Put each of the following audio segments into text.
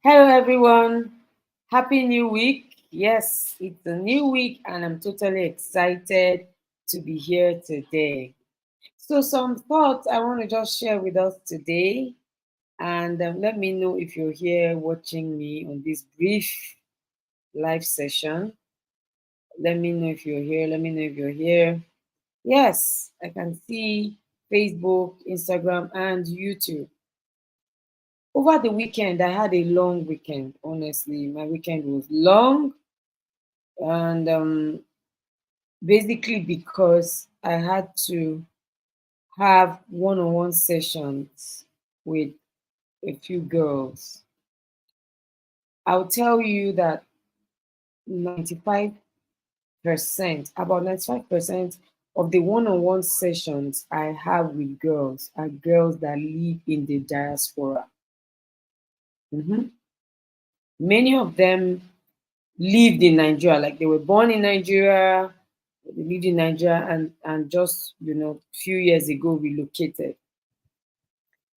Hello, everyone. Happy New Week. Yes, it's a new week, and I'm totally excited to be here today. So, some thoughts I want to just share with us today, and let me know if you're here watching me on this brief live session. Let me know if you're here. Let me know if you're here. Yes, I can see Facebook, Instagram, and YouTube. Over the weekend, I had a long weekend. Honestly, my weekend was long, and basically because I had to have one-on-one sessions with a few girls. I'll tell you that 95%, about 95% of the one-on-one sessions I have with girls are girls that live in the diaspora. Mhm. Many of them lived in Nigeria, like they were born in Nigeria, they lived in Nigeria, and just few years ago relocated.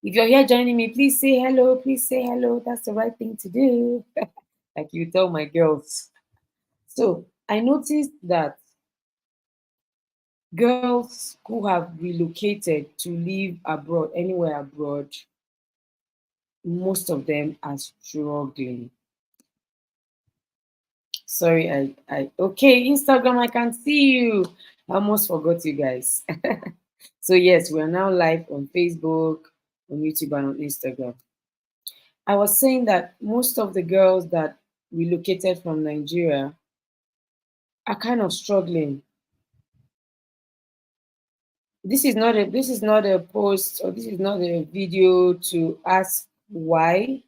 If you're here joining me, please say hello. Please say hello. That's the right thing to do. Like you tell my girls. So I noticed that girls who have relocated to live abroad, anywhere abroad, most of them are struggling. Sorry, I okay, Instagram, I can see you. I almost forgot you guys. So yes, we are now live on Facebook, on YouTube, and on Instagram. I was saying that most of the girls that relocated from Nigeria are kind of struggling. This is not a post, or this is not a video to ask why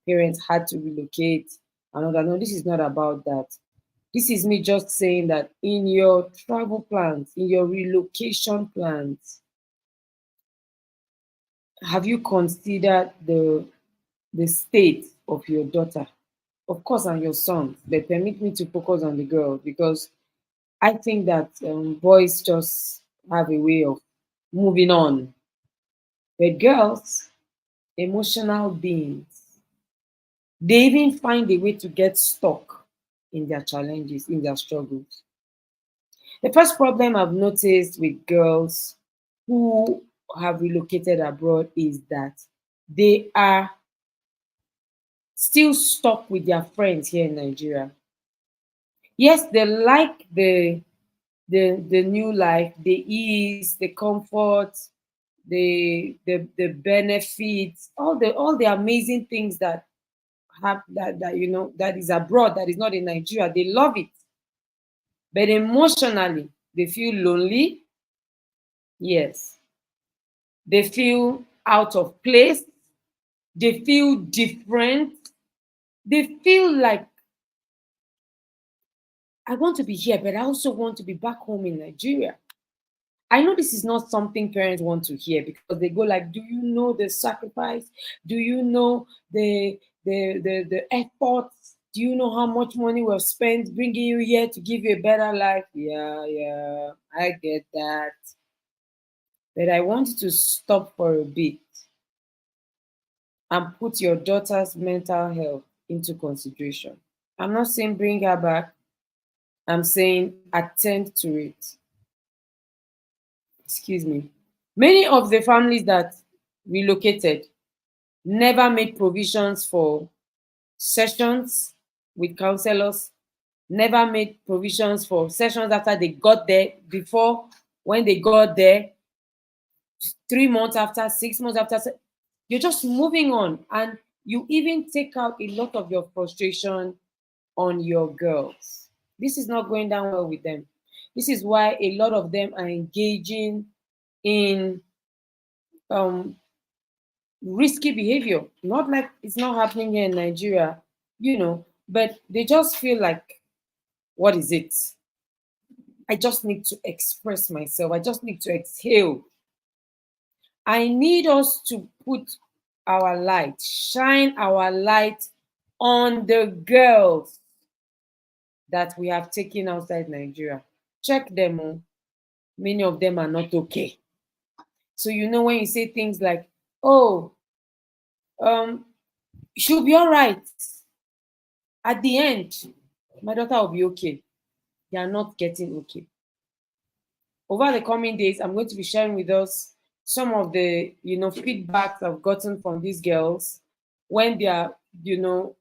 parents had to relocate and all that. No, this is not about that. This is me just saying that in your travel plans, in your relocation plans, have you considered the state of your daughter? Of course, and your son. But permit me to focus on the girl, because I think that boys just have a way of moving on. But girls, emotional beings, they even find a way to get stuck in their challenges, in their struggles. The first problem I've noticed with girls who have relocated abroad is that they are still stuck with their friends here in Nigeria. Yes, they like the new life, the ease, the comfort, the benefits, all the amazing things that have that is abroad, that is not in Nigeria. They love it, but emotionally they feel lonely. Yes, they feel out of place. They feel different. They feel like, I want to be here, but I also want to be back home in Nigeria. I know this is not something parents want to hear, because they go like, "Do you know the sacrifice? Do you know the efforts? Do you know how much money we've spent bringing you here to give you a better life?" Yeah, yeah, I get that, but I want you to stop for a bit and put your daughter's mental health into consideration. I'm not saying bring her back. I'm saying attend to it. Excuse me. Many of the families that relocated never made provisions for sessions with counselors, never made provisions for sessions after they got there, before, when they got there, 3 months after, 6 months after. You're just moving on, and you even take out a lot of your frustration on your girls. This is not going down well with them. This is why a lot of them are engaging in um, risky behavior. Not like it's not happening here in Nigeria, but they just feel like, what is it? I just need to express myself. I just need to exhale. I need us to put our light, shine our light on the girls that we have taken outside Nigeria. Check them. Oh. Many of them are not okay. So when you say things like, "Oh, um, She'll be all right. At the end, my daughter will be okay. They are not getting okay. Over the coming days, I'm going to be sharing with us some of the feedbacks I've gotten from these girls when they are, you know,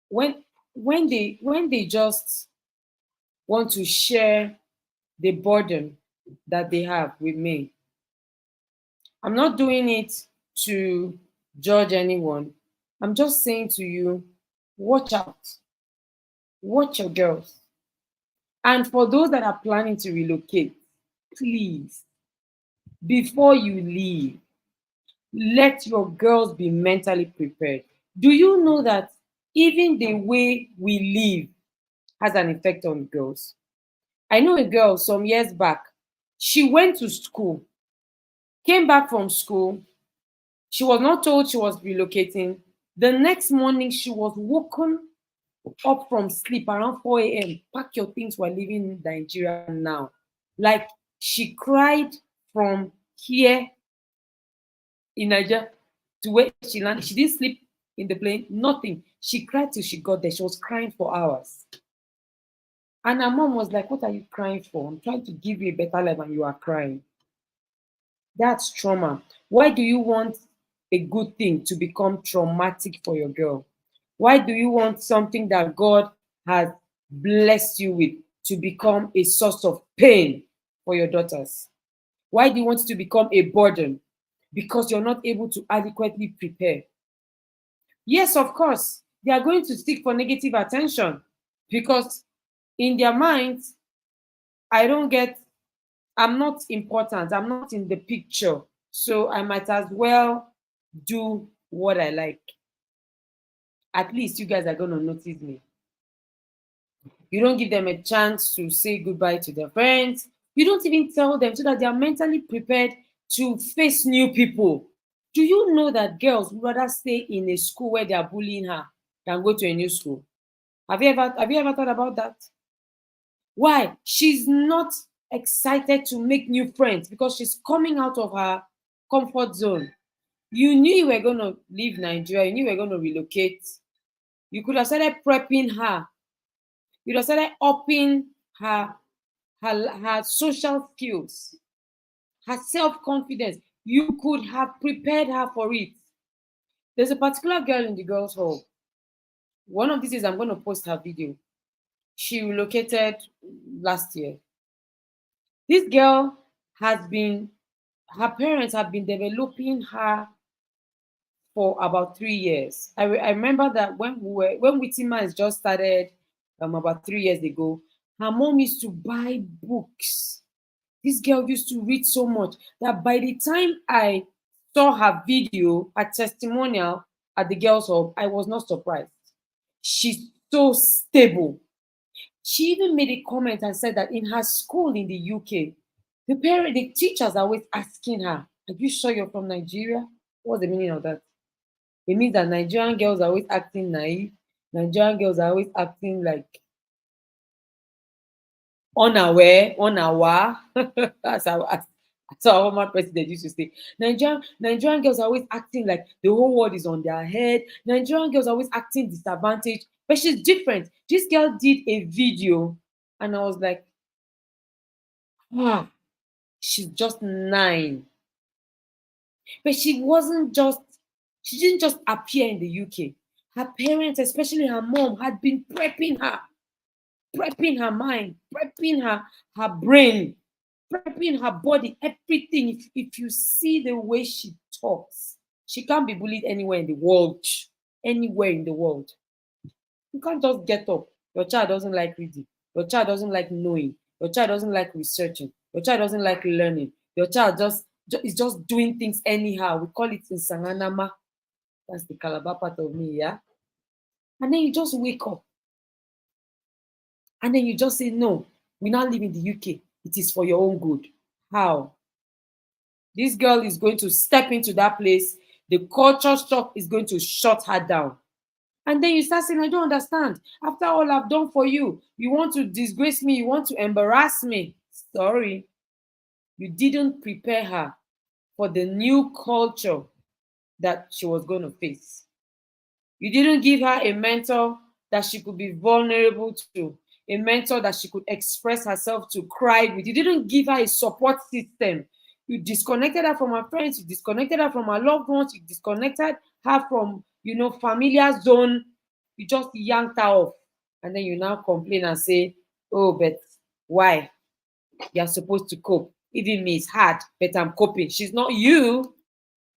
when when they just want to share the burden that they have with me. I'm not doing it to judge anyone. I'm just saying to you, watch out, watch your girls. And for those that are planning to relocate, please, before you leave, let your girls be mentally prepared. Do you know that even the way we live has an effect on girls? I know a girl some years back. She went to school, came back from school. She was not told she was relocating. The next morning, she was woken up from sleep around 4 a.m. Pack your things, we're leaving Nigeria now. Like, she cried from here in Nigeria to where she landed. She didn't sleep in the plane, nothing. She cried till she got there. She was crying for hours. And her mom was like, "What are you crying for? I'm trying to give you a better life and you are crying." That's trauma. Why do you want a good thing to become traumatic for your girl? Why do you want something that God has blessed you with to become a source of pain for your daughters? Why do you want it to become a burden? Because you're not able to adequately prepare. Yes, of course, they are going to seek for negative attention because in their minds, I don't get, I'm not important, I'm not in the picture. So I might as well do what I like. At least you guys are going to notice me. You don't give them a chance to say goodbye to their friends. You don't even tell them so that they are mentally prepared to face new people. Do you know that girls would rather stay in a school where they are bullying her than go to a new school? Have you ever thought about that? Why? She's not excited to make new friends because she's coming out of her comfort zone. You knew you were going to leave Nigeria, you knew you were going to relocate. You could have started prepping her. You'd have started upping her social skills, her self-confidence. You could have prepared her for it. There's a particular girl in the girls' hall. One of these days, I'm going to post her video. She relocated last year. This girl has been, her parents have been developing her for about 3 years. I remember that when Witima has just started about 3 years ago, her mom used to buy books. This girl used to read so much that by the time I saw her video, her testimonial at the girls' hub, I was not surprised. She's so stable. She even made a comment and said that in her school in the UK, the teachers are always asking her, "Are you sure you're from Nigeria?" What's the meaning of that? It means that Nigerian girls are always acting naive. Nigerian girls are always acting like unaware, unaware. That's our former president used to say. Nigerian girls are always acting like the whole world is on their head. Nigerian girls are always acting disadvantaged. But she's different. This girl did a video, and I was like, ah, she's just 9. But she didn't just appear in the UK. Her parents, especially her mom, had been prepping her mind, prepping her brain, prepping her body, everything. If you see the way she talks, she can't be bullied anywhere in the world. Anywhere in the world. You can't just get up. Your child doesn't like reading. Your child doesn't like knowing. Your child doesn't like researching. Your child doesn't like learning. Your child is just doing things anyhow. We call it in Sanganama. That's the Calabar part of me, yeah? And then you just wake up. And then you just say, no, we now live in the UK. It is for your own good. How? This girl is going to step into that place. The culture shock is going to shut her down. And then you start saying, I don't understand. After all I've done for you, you want to disgrace me, you want to embarrass me. Sorry. You didn't prepare her for the new culture that she was going to face. You didn't give her a mentor that she could be vulnerable to, a mentor that she could express herself to, cry with. You didn't give her a support system. You disconnected her from her friends, you disconnected her from her loved ones, you disconnected her from, familiar zone. You just yanked her off. And then you now complain and say, oh, but why? You're supposed to cope. Even me, it's hard, but I'm coping. She's not you.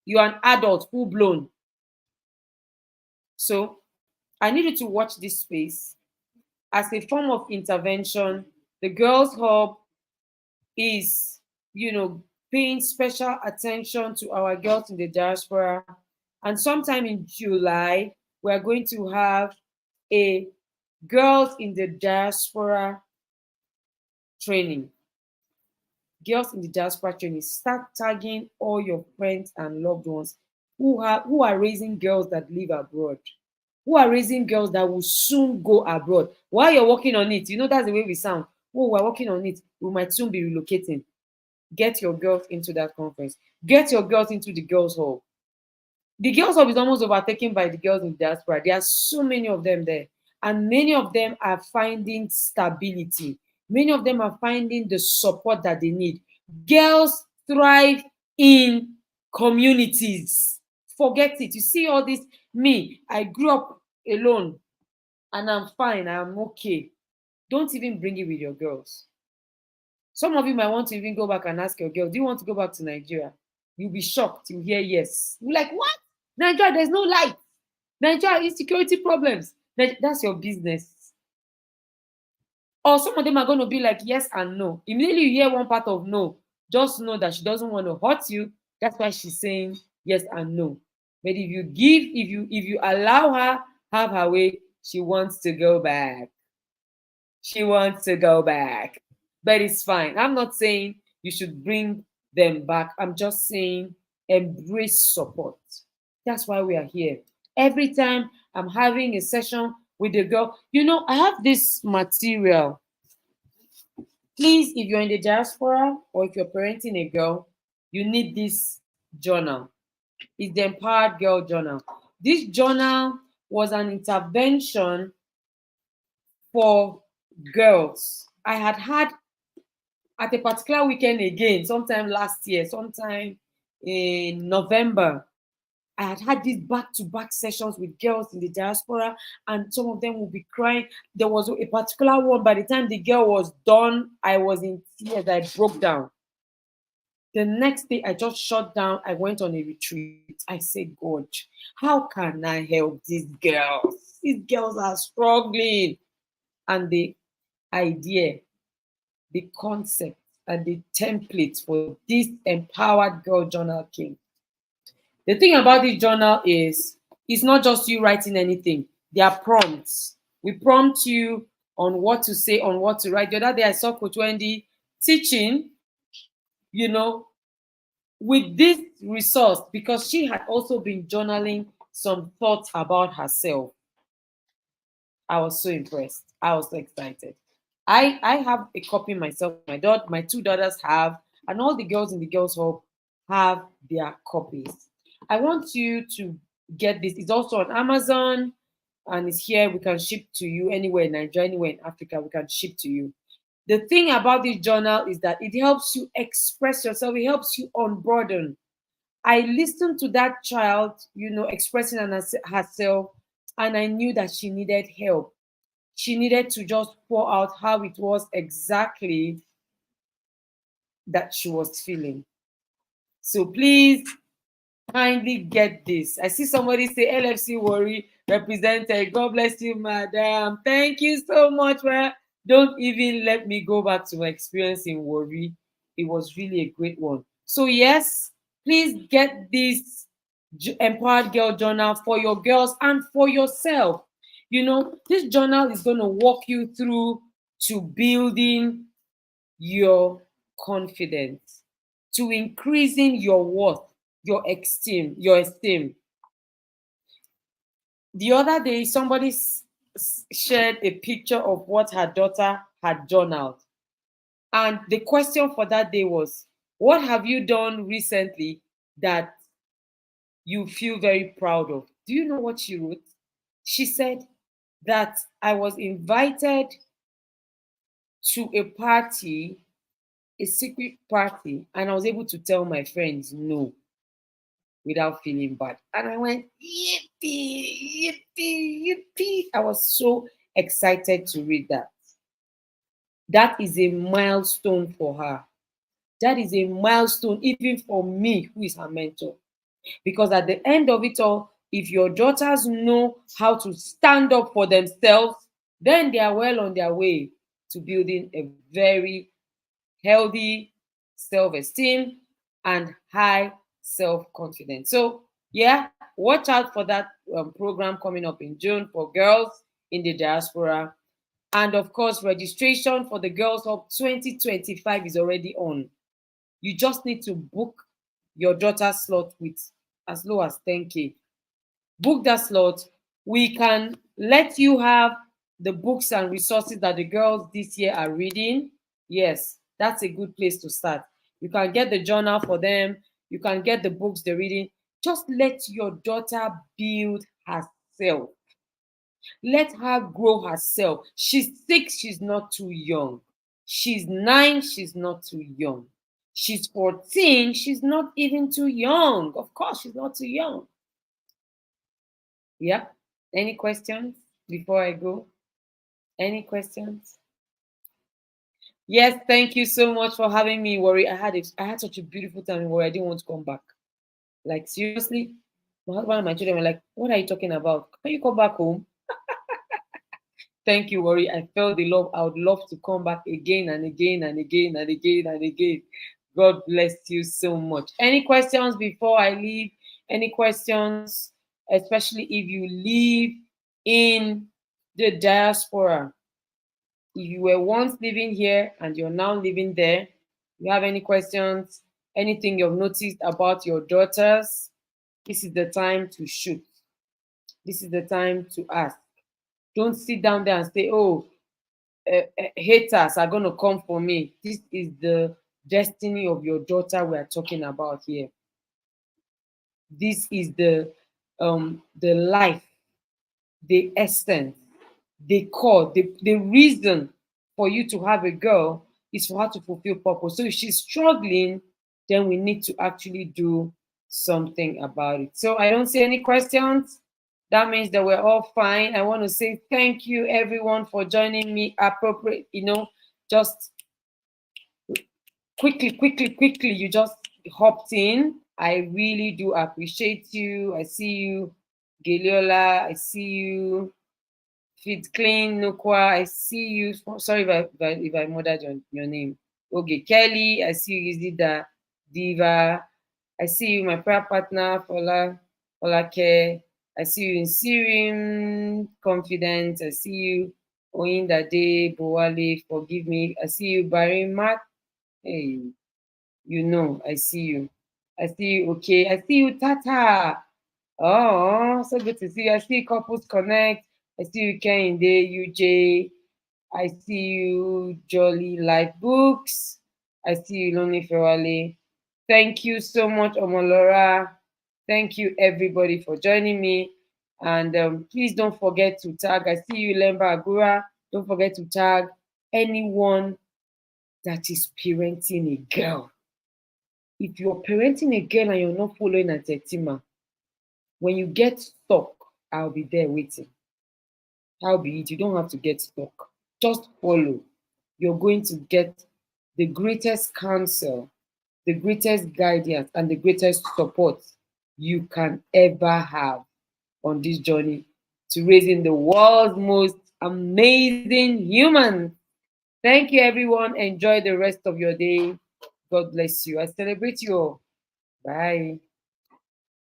You're an adult, full blown. So I needed to watch this space as a form of intervention. The Girls Hub is, paying special attention to our girls in the diaspora. And sometime in July, we're going to have a Girls in the Diaspora training. Girls in the Diaspora training. Start tagging all your friends and loved ones who are raising girls that live abroad, who are raising girls that will soon go abroad. While you're working on it, that's the way we sound. Oh, we're working on it. We might soon be relocating. Get your girls into that conference. Get your girls into the Girls Hall. The Girls Hall is almost overtaken by the girls in the diaspora. There are so many of them there. And many of them are finding stability. Many of them are finding the support that they need. Girls thrive in communities. Forget it. You see all this, me, I grew up alone and I'm fine, I'm okay. Don't even bring it with your girls. Some of you might want to even go back and ask your girl, do you want to go back to Nigeria? You'll be shocked. You'll hear yes. You're like, what? Nigeria, there's no light. Nigeria, insecurity problems. That's your business. Or some of them are going to be like yes and no. Immediately you hear one part of no, just know that she doesn't want to hurt you. That's why she's saying yes and no. But if you allow her have her way, she wants to go back. She wants to go back. But it's fine. I'm not saying you should bring them back. I'm just saying embrace support. That's why we are here. Every time I'm having a session with a girl, I have this material. Please, if you're in the diaspora or if you're parenting a girl, you need this journal. It's the Empowered Girl Journal. This journal was an intervention for girls. I had at a particular weekend again, sometime last year, sometime in November, I had these back-to-back sessions with girls in the diaspora, and some of them will be crying. There was a particular one, by the time the girl was done, I was in tears. I broke down. The next day, I just shut down. I went on a retreat. I said, God, how can I help these girls? These girls are struggling. And the idea, the concept, and the template for this Empowered Girl Journal came. The thing about this journal is it's not just you writing anything. There are prompts. We prompt you on what to say, on what to write. The other day I saw Coach Wendy teaching, with this resource, because she had also been journaling some thoughts about herself. I was so impressed. I was so excited. I have a copy myself. My two daughters have, and all the girls in the Girls Hub have their copies. I want you to get this. It's also on Amazon and it's here. We can ship to you anywhere in Nigeria, anywhere in Africa, we can ship to you. The thing about this journal is that it helps you express yourself. It helps you unburden. I listened to that child, expressing herself, and I knew that she needed help. She needed to just pour out how it was exactly that she was feeling. So please kindly get this. I see somebody say LFC Worry represented. God bless you, madam. Thank you so much. Well, don't even let me go back to my experience in Worry. It was really a great one. So yes, please get this Empowered Girl Journal for your girls and for yourself. This journal is going to walk you through to building your confidence, to increasing your worth, your esteem. The other day, somebody shared a picture of what her daughter had journaled. And the question for that day was, what have you done recently that you feel very proud of? Do you know what she wrote? She said that I was invited to a party, a secret party, and I was able to tell my friends no without feeling bad. And I went, yippee, yippee, yippee. I was so excited to read that. That is a milestone for her. That is a milestone even for me, who is her mentor. Because at the end of it all, if your daughters know how to stand up for themselves, then they are well on their way to building a very healthy self-esteem and high self-confidence. So yeah, watch out for that program coming up in June for girls in the diaspora. And of course, registration for the Girls Hub 2025 is already on. You just need to book your daughter's slot with as low as 10K. Book that slot. We can let you have the books and resources that the girls this year are reading. Yes, that's a good place to start. You can get the journal for them. You can get the books they're reading. Just let your daughter build herself. Let her grow herself. She's 6, she's not too young. She's 9, she's not too young. She's 14, she's not even too young. Of course, she's not too young. Yeah. Any questions before I go? Any questions? Yes, thank you so much for having me, Worry. I had such a beautiful time in Worry. I didn't want to come back. Like seriously, my husband and my children were like, "What are you talking about? Can you come back home?" Thank you, Worry. I felt the love. I would love to come back again and again and again and again and again. God bless you so much. Any questions before I leave? Any questions, especially if you live in the diaspora? If you were once living here and you're now living there, you have any questions, anything you've noticed about your daughters, this is the time to shoot. This is the time to ask. Don't sit down there and say, oh, haters are going to come for me. This is the destiny of your daughter we are talking about here. This is the life, the essence, the core, the reason for you to have a girl is for her to fulfill purpose. So if she's struggling, then we need to actually do something about it. So I don't see any questions. That means that we're all fine. I want to say thank you everyone for joining me. Appropriate, just quickly, you just hopped in. I really do appreciate you. I see you, Geliola. I see you, Fit Clean, Nukwa. I see you. Sorry if I murdered your name. Okay, Kelly. I see you, Izida, Diva. I see you, my prayer partner, Folake. I see you in Syrian, Confidence. I see you, Oyindade, Bowale, Forgive Me. I see you, Barry Mark. Hey, I see you. I see you, okay. I see you, Tata. Oh, so good to see you. I see Couples Connect. I see you, Kehinde, UJ. I see you, Jolly Life Books. I see you, Lonely Fewale. Thank you so much, Omolora. Thank you, everybody, for joining me. And please don't forget to tag. I see you, Lemba Agura. Don't forget to tag anyone that is parenting a girl. If you're parenting a girl and you're not following Atetima, when you get stuck, I'll be there waiting. How be it? You don't have to get stuck. Just follow. You're going to get the greatest counsel, the greatest guidance, and the greatest support you can ever have on this journey to raising the world's most amazing humans. Thank you, everyone. Enjoy the rest of your day. God bless you. I celebrate you all. Bye.